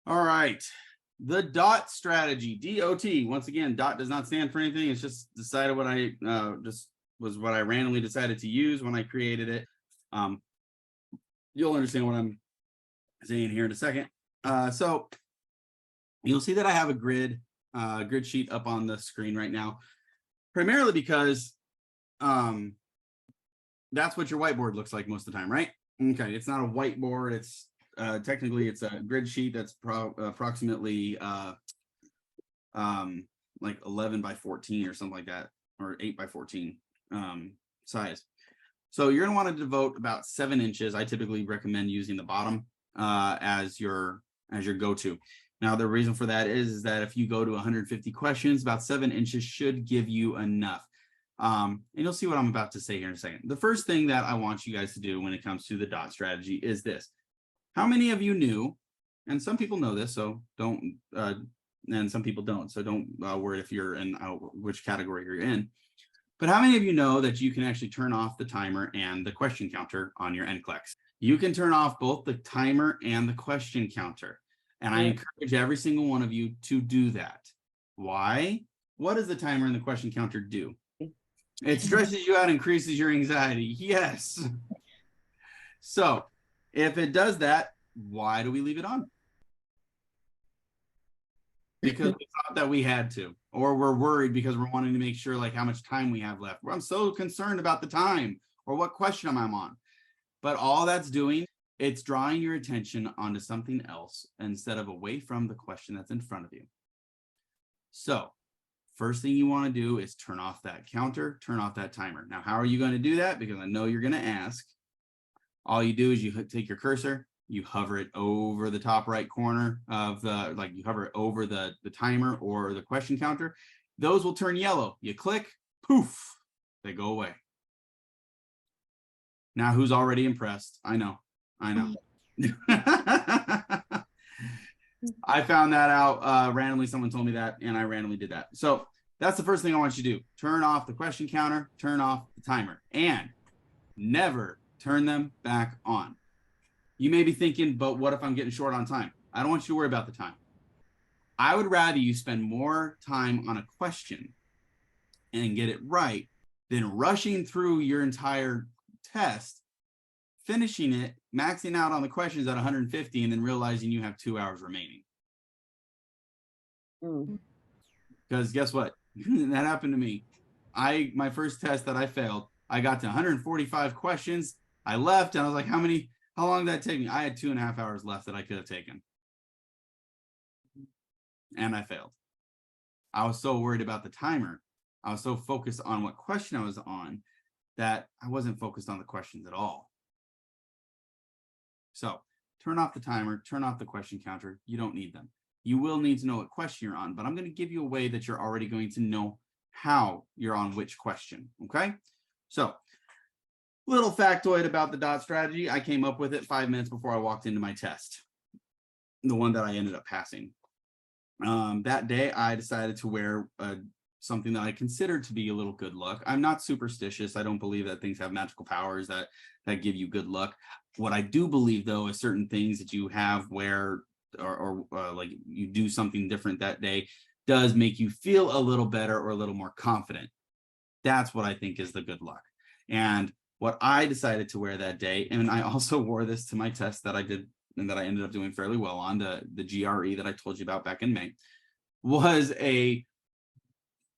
All right. The DOT strategy, DOT. Once again, DOT does not stand for anything. It's just decided what I what I randomly decided to use when I created it. You'll understand what I'm saying here in a second. So you'll see that I have a grid sheet up on the screen right now, primarily because that's what your whiteboard looks like most of the time, right? Okay, it's not a whiteboard. It's technically it's a grid sheet that's approximately like 11 by 14 or something like that, or 8 by 14 size. So you're going to want to devote about 7 inches. I typically recommend using the bottom as your go-to. Now, the reason for that is that if you go to 150 questions, about 7 inches should give you enough. And you'll see what I'm about to say here in a second. The first thing that I want you guys to do when it comes to the DOT strategy is this. How many of you knew, and some people know this, so don't, and some people don't, so don't worry if you're in which category you're in. But how many of you know that you can actually turn off the timer and the question counter on your NCLEX? You can turn off both the timer and the question counter. And I encourage every single one of you to do that. Why? What does the timer and the question counter do? It stresses you out, increases your anxiety. Yes. So if it does that, why do we leave it on? Because we thought that we had to, or we're worried because we're wanting to make sure like how much time we have left. I'm so concerned about the time or what question I'm on. But all that's doing, it's drawing your attention onto something else instead of away from the question that's in front of you. So first thing you want to do is turn off that counter, turn off that timer. Now, how are you going to do that? Because I know you're going to ask. All you do is you take your cursor, you hover it over the top right corner of the, like you hover it over the timer or the question counter. Those will turn yellow. You click, poof, they go away. Now, who's already impressed? I know. I found that out randomly. Someone told me that, and I randomly did that. So that's the first thing I want you to do. Turn off the question counter, turn off the timer, and never turn them back on. You may be thinking, but what if I'm getting short on time? I don't want you to worry about the time. I would rather you spend more time on a question and get it right than rushing through your entire test, finishing it, maxing out on the questions at 150, and then realizing you have 2 hours remaining. Because guess what? That happened to me. My first test that I failed, I got to 145 questions. I left and I was like, how long did that take me? I had 2.5 hours left that I could have taken. And I failed. I was so worried about the timer. I was so focused on what question I was on that I wasn't focused on the questions at all. So turn off the timer, turn off the question counter. You don't need them. You will need to know what question you're on, but I'm going to give you a way that you're already going to know how you're on which question. Okay. So little factoid about the DOT strategy. I came up with it 5 minutes before I walked into my test, the one that I ended up passing. That day, I decided to wear something that I considered to be a little good luck. I'm not superstitious. I don't believe that things have magical powers that give you good luck. What I do believe, though, is certain things that you have where or like you do something different that day does make you feel a little better or a little more confident. That's what I think is the good luck. And what I decided to wear that day, and I also wore this to my test that I did and that I ended up doing fairly well on, the GRE that I told you about back in May, was a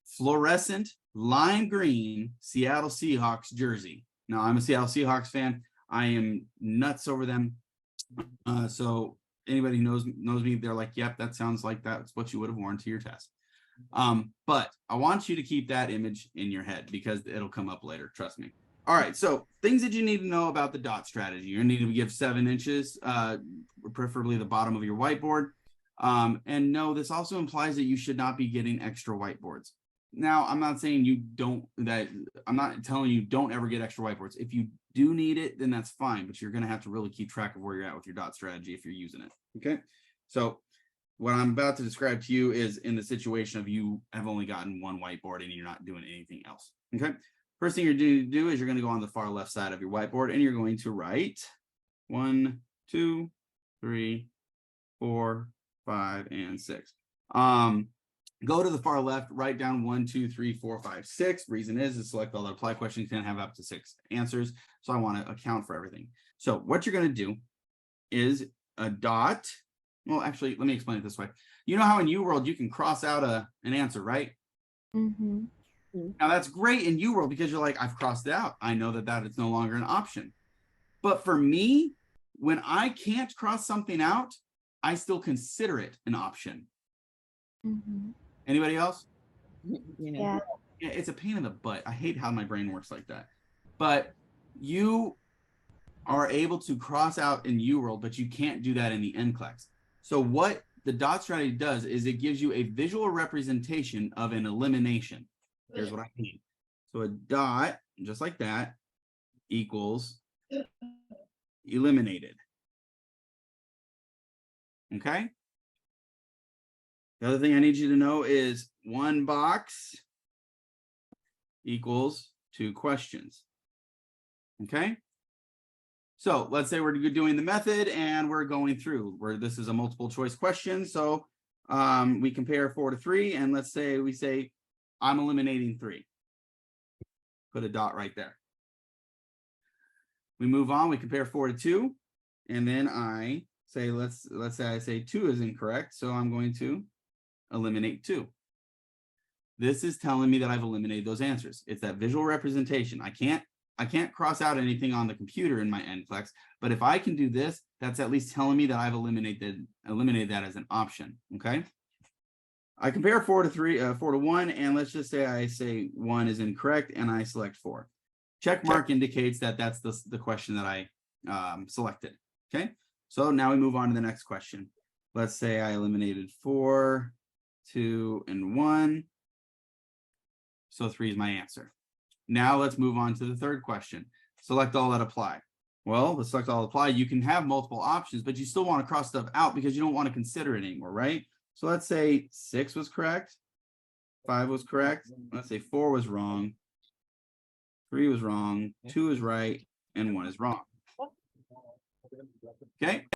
fluorescent lime green Seattle Seahawks jersey. Now, I'm a Seattle Seahawks fan. I am nuts over them. So anybody who knows me, they're like, yep, that sounds like that's what you would have worn to your test. But I want you to keep that image in your head because it'll come up later. Trust me. All right, so things that you need to know about the DOT strategy. You're going to need to give 7 inches, preferably the bottom of your whiteboard. And no, this also implies that you should not be getting extra whiteboards. Now, I'm not saying I'm not telling you don't ever get extra whiteboards. If you do need it, then that's fine, but you're going to have to really keep track of where you're at with your DOT strategy if you're using it. Okay, so what I'm about to describe to you is in the situation of you have only gotten one whiteboard and you're not doing anything else. Okay. First thing you're going to do is you're going to go on the far left side of your whiteboard and you're going to write 1, 2, 3, 4, 5, and 6. Go to the far left, write down 1, 2, 3, 4, 5, 6. Reason is select all the apply questions can have up to 6 answers. So I want to account for everything. So what you're going to do is a dot. Well, actually, let me explain it this way. You know how in UWorld you can cross out an answer, right? Mm-hmm. Now that's great in UWorld because you're like, I've crossed it out. I know that it's no longer an option. But for me, when I can't cross something out, I still consider it an option. Mm-hmm. Anybody else? Yeah. Yeah, it's a pain in the butt. I hate how my brain works like that. But you are able to cross out in UWorld, but you can't do that in the NCLEX. So what the dot strategy does is it gives you a visual representation of an elimination. Here's what I mean. So a dot, just like that, equals eliminated. Okay? The other thing I need you to know is one box equals 2 questions. Okay? So let's say we're doing the method and we're going through where this is a multiple choice question. So we compare 4 to 3, and let's say we say I'm eliminating 3. Put a dot right there. We move on, we compare 4 to 2, and then I say, let's say I say 2 is incorrect, so I'm going to eliminate 2. This is telling me that I've eliminated those answers. It's that visual representation. I can't cross out anything on the computer in my NCLEX, but if I can do this, that's at least telling me that I've eliminated that as an option. Okay. I compare 4 to 1, and let's just say I say 1 is incorrect, and I select 4. Check mark indicates that that's the question that I selected. Okay. So now we move on to the next question. Let's say I eliminated 4, 2, and 1. So 3 is my answer. Now let's move on to the third question. Select all that apply. Well, let's select all apply. You can have multiple options, but you still want to cross stuff out because you don't want to consider it anymore, right? So let's say 6 was correct, 5 was correct. Let's say 4 was wrong, 3 was wrong, 2 is right, and 1 is wrong. Okay.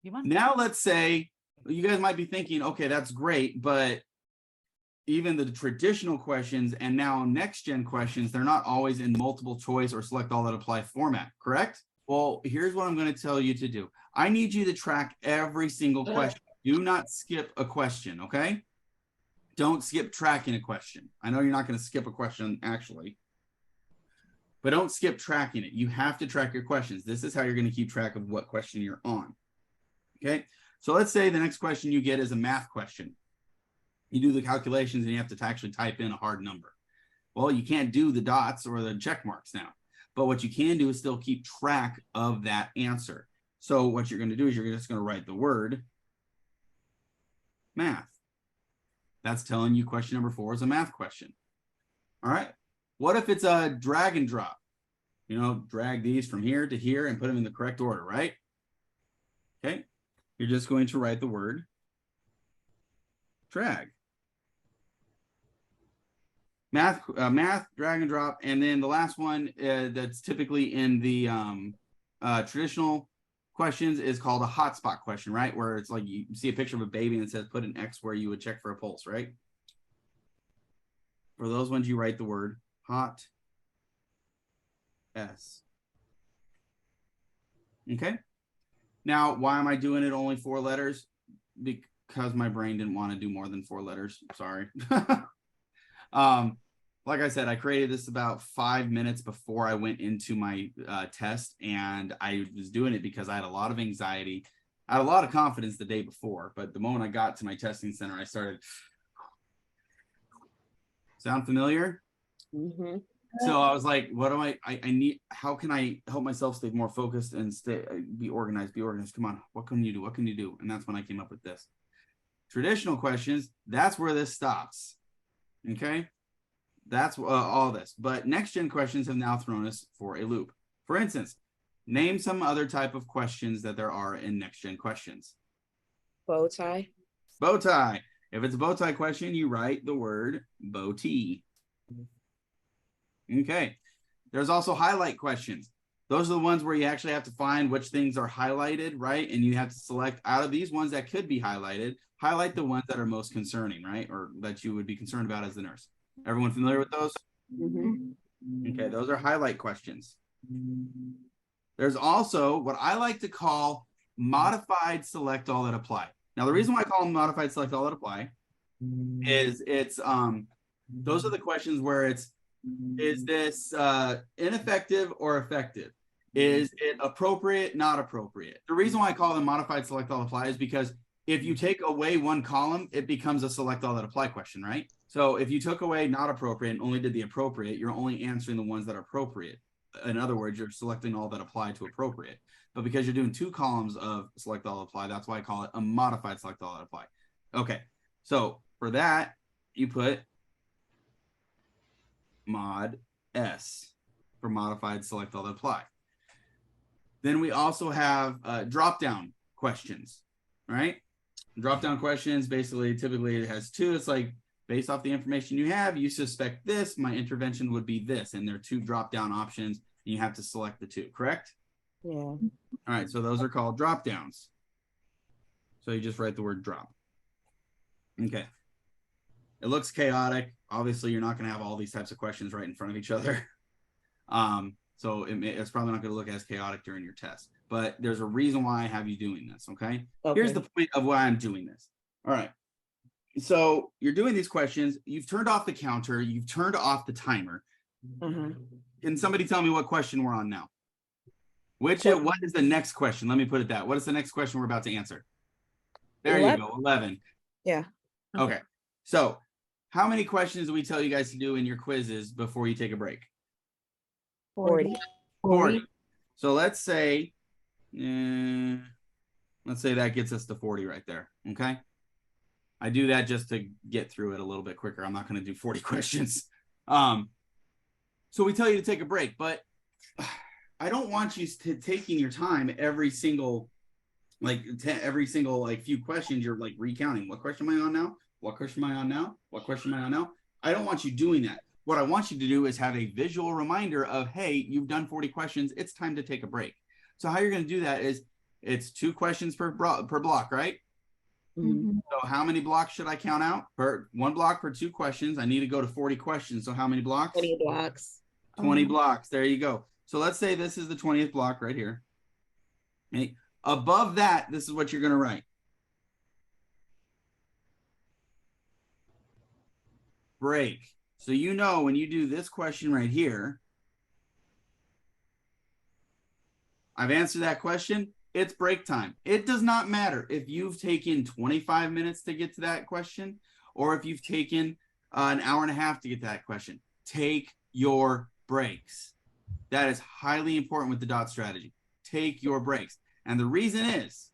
Now let's say you guys might be thinking, okay, that's great, but even the traditional questions and now next gen questions, they're not always in multiple choice or select all that apply format, correct? Well, here's what I'm going to tell you to do. I need you to track every single question. Do not skip a question, okay? Don't skip tracking a question. I know you're not going to skip a question actually, but don't skip tracking it. You have to track your questions. This is how you're going to keep track of what question you're on. Okay, so let's say the next question you get is a math question. You do the calculations and you have to actually type in a hard number. Well, you can't do the dots or the check marks now, but what you can do is still keep track of that answer. So what you're going to do is you're just going to write the word math. That's telling you question number 4 is a math question. All right. What if it's a drag and drop? You know, drag these from here to here and put them in the correct order, right? Okay. You're just going to write the word drag. Math, drag and drop, and then the last one that's typically in the traditional questions is called a hotspot question, right? Where it's like you see a picture of a baby and it says put an X where you would check for a pulse, right? For those ones, you write the word hot S. Okay. Now, why am I doing it only 4 letters? Because my brain didn't want to do more than 4 letters. Sorry. Like I said, I created this about 5 minutes before I went into my test, and I was doing it because I had a lot of anxiety. I had a lot of confidence the day before, but the moment I got to my testing center, I started. Sound familiar? Mm-hmm. So I was like, what do I need? How can I help myself stay more focused and be organized? Come on, what can you do? What can you do? And that's when I came up with this. Traditional questions, that's where this stops. Okay. That's all this, but next gen questions have now thrown us for a loop. For instance, name some other type of questions that there are in next gen questions. Bow tie. Bow tie. If it's a bow tie question, you write the word bow tie. Okay. There's also highlight questions. Those are the ones where you actually have to find which things are highlighted, right? And you have to select out of these ones that could be highlighted, highlight the ones that are most concerning, right? Or that you would be concerned about as the nurse. Everyone familiar with those? Okay, those are highlight questions. There's also what I like to call modified select all that apply. Now, the reason why I call them modified select all that apply is those are the questions where it's, is this ineffective or effective? Is it appropriate, not appropriate? The reason why I call them modified select all apply is because if you take away one column, it becomes a select all that apply question, right? So if you took away not appropriate and only did the appropriate, you're only answering the ones that are appropriate. In other words, you're selecting all that apply to appropriate. But because you're doing 2 columns of select all apply, that's why I call it a modified select all that apply. Okay, so for that, you put mod S for modified select all that apply. Then we also have drop-down questions, right? Drop-down questions, basically, typically it has 2. It's like, based off the information you have, you suspect this, my intervention would be this. And there are 2 drop-down options, and you have to select the 2, correct? Yeah. All right, so those are called drop-downs. So you just write the word drop. Okay. It looks chaotic. Obviously, you're not going to have all these types of questions right in front of each other. So it's probably not going to look as chaotic during your test. But there's a reason why I have you doing this, okay? Here's the point of why I'm doing this. All right. So you're doing these questions. You've turned off the counter. You've turned off the timer. Can somebody tell me what question we're on now? What is the next question? Let me put it that. What is the next question we're about to answer? There 11. You go, 11. Yeah. Okay. So how many questions do we tell you guys to do in your quizzes before you take a break? 40. 40. So let's say that gets us to 40 right there. Okay. I do that just to get through it a little bit quicker. I'm not going to do 40 questions. So we tell you to take a break, but I don't want you to taking your time every single few questions. You're like recounting. What question am I on now? What question am I on now? What question am I on now? I don't want you doing that. What I want you to do is have a visual reminder of, hey, you've done 40 questions. It's time to take a break. So how you're going to do that is it's 2 questions per block, right? So how many blocks should I count out? Per 1 block per 2 questions. I need to go to 40 questions. So how many blocks? 20 blocks. 20 blocks. There you go. So let's say this is the 20th block right here. Okay. Above that, this is what you're going to write. Break. So you know when you do this question right here, I've answered that question. It's break time. It does not matter if you've taken 25 minutes to get to that question or if you've taken an hour and a half to get to that question. Take your breaks. That is highly important with the dot strategy. Take your breaks. And the reason is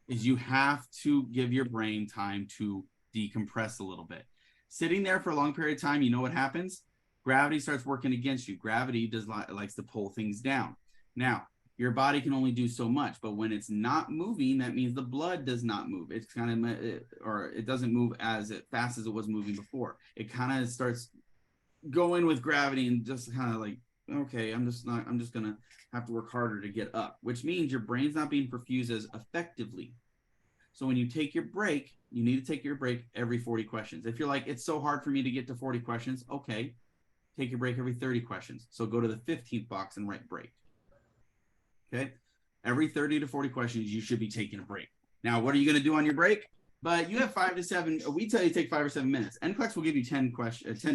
you have to give your brain time to decompress a little bit. Sitting there for a long period of time, you know what happens? Gravity starts working against you. Gravity likes to pull things down. Now, your body can only do so much, but when it's not moving, that means the blood does not move. It's it doesn't move as fast as it was moving before. It kind of starts going with gravity and just kind of like, okay, I'm just gonna have to work harder to get up, which means your brain's not being perfused as effectively. So when you take your break, you need to take your break every 40 questions. If you're like, it's so hard for me to get to 40 questions, okay, take your break every 30 questions. So go to the 15th box and write break. Okay, every 30 to 40 questions, you should be taking a break. Now, what are you going to do on your break? But you have 5 to 7. We tell you to take 5 or 7 minutes. NCLEX will give you 10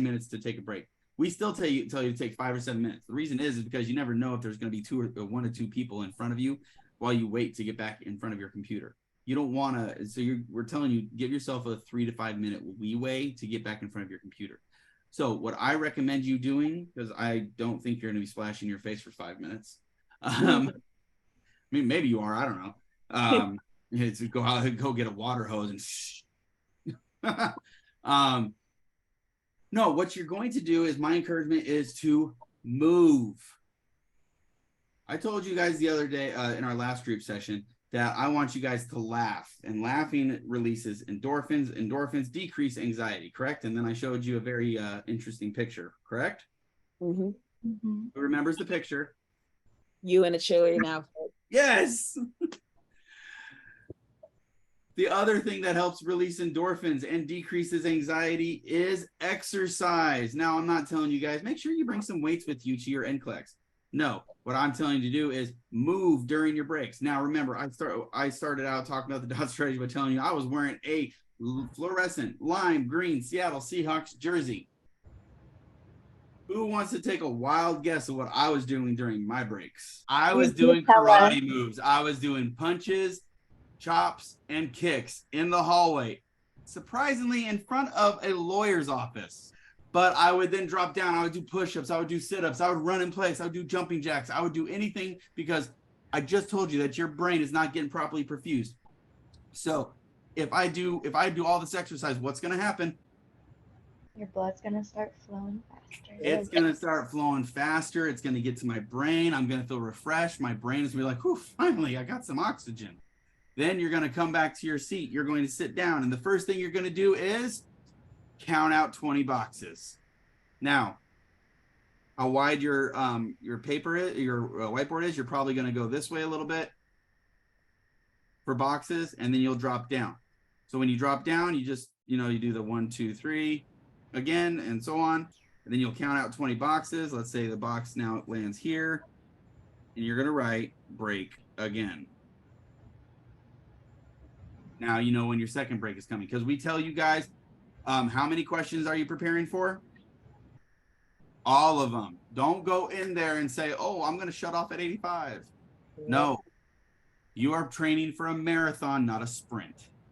minutes to take a break. We still tell you to take 5 or 7 minutes. The reason is because you never know if there's going to be 1 or 2 people in front of you while you wait to get back in front of your computer. You don't want to. So we're telling you, give yourself a 3 to 5 minute leeway to get back in front of your computer. So what I recommend you doing, because I don't think you're going to be splashing your face for 5 minutes. I mean, maybe you are. I don't know. It's go out, go get a water hose and shh. No, what you're going to do is my encouragement is to move. I told you guys the other day in our last group session that I want you guys to laugh, and laughing releases endorphins. Endorphins decrease anxiety, correct? And then I showed you a very interesting picture, correct? Who remembers the picture? You in a cheerleading outfit. Yes. The other thing that helps release endorphins and decreases anxiety is exercise. Now, I'm not telling you guys, make sure you bring some weights with you to your NCLEX. No, what I'm telling you to do is move during your breaks. Now, remember, I started out talking about the dot strategy by telling you I was wearing a fluorescent lime green Seattle Seahawks jersey. Who wants to take a wild guess of what I was doing during my breaks? I was doing karate moves. I was doing punches, chops, and kicks in the hallway, surprisingly in front of a lawyer's office. But I would then drop down. I would do push-ups. I would do sit-ups. I would run in place. I would do jumping jacks. I would do anything because I just told you that your brain is not getting properly perfused. So if I do all this exercise, what's going to happen? Your blood's gonna start flowing faster. It's going to start flowing faster. It's going to get to my brain. I'm going to feel refreshed. My brain is going to be like, whew, finally, I got some oxygen. Then you're going to come back to your seat. You're going to sit down. And the first thing you're going to do is count out 20 boxes. Now, how wide your paper is, your whiteboard is, you're probably going to go this way a little bit for boxes, and then you'll drop down. So when you drop down, you just, you do the 1, 2, 3 again, and so on. And then you'll count out 20 boxes. Let's say the box now lands here, and you're going to write break again. Now you know when your second break is coming, because we tell you guys, how many questions are you preparing for? All of them. Don't go in there and say, oh, I'm going to shut off at 85. No, you are training for a marathon, not a sprint.